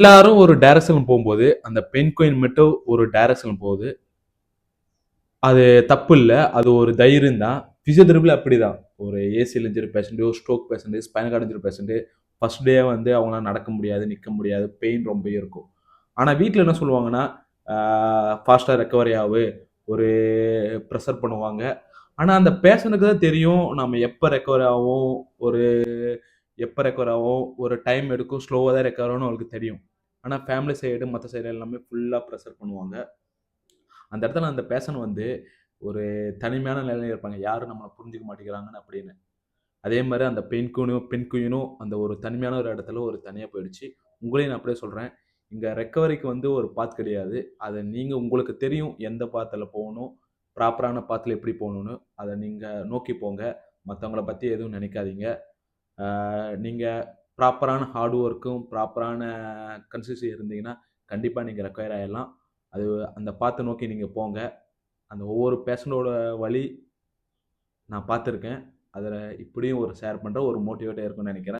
எல்லாரும் ஒரு டைரக்ஷன் போகும்போது அந்த பெண் குயின் மட்டும் ஒரு டைரக்ஷன் போகுது. அது தப்பு இல்ல. அது ஒரு தைரியம் தான். பிசியோதெரபில அப்படிதான். ஒரு ACL injury patient, stroke patient, spinal card injury patient first day வந்து அவங்களால நடக்க முடியாது, நிக்க முடியாது. பெயின் ரொம்ப இருக்கும். ஆனா வீட்ல என்ன சொல்லுவாங்கன்னா, ஃபாஸ்ட்டா ரெக்கவரி ஆவு. ஒரு பிரஷர் பண்ணுவாங்க. ஆனா அந்த பேஷண்ட்க்கு தான் தெரியும் நம்ம எப்ப ரெக்கவர் ஆவோம், ஒரு எப்ப ரெக்கவர் ஆவோம், ஒரு டைம் எடுக்கும், ஸ்லோவா தான் ரெக்கவர் ஆகும்னு அவங்களுக்கு தெரியும். ஆனா ஃபேமிலி சைடு, மத்த சைடு எல்லாமே ஃபுல்லா பிரஷர் பண்ணுவாங்க. அந்த இடத்துல அந்த பேஷண்ட் வந்து ஒரு தனிமையான நிலையில இருப்பாங்க. யாரும் நம்மள புரிஞ்சுக்க மாட்டேங்கிறாங்கன்னு அப்படின்னு. அதே மாரி அந்த பெண் குயினும் அந்த ஒரு தனிமையான ஒரு இடத்துல ஒரு தனியா போயிடுச்சு. உங்களையும் நான் அப்படியே சொல்றேன். இங்க ரெக்கவரிக்கு வந்து ஒரு பாத் கிடையாது. அத நீங்க உங்களுக்கு தெரியும் எந்த பாத்ல போகணும், ப்ராப்பரான பாத்ல எப்படி போகணும்னு. அத நீங்க நோக்கி போங்க. மத்தவங்கள பத்தி எதுவும் நினைக்காதீங்க. ஆ நீங்க ப்ராப்பரான ஹார்ட் ஒர்க்கும், ப்ராப்பரான கன்சிஸ்டன்சி இருந்தீங்கன்னா, கண்டிப்பா நீங்க ரெக்கவர் ஆயிரலாம். அது அந்த பாத்த நோக்கி நீங்க போங்க. அந்த ஒவ்வொரு பேஷண்டோட வலி நான் பார்த்துருக்கேன். அதில இப்படியும் ஒரு ஷேர் பண்றேன். ஒரு மோட்டிவேட்டா இருக்கும்னு நெனைக்கிறேன்.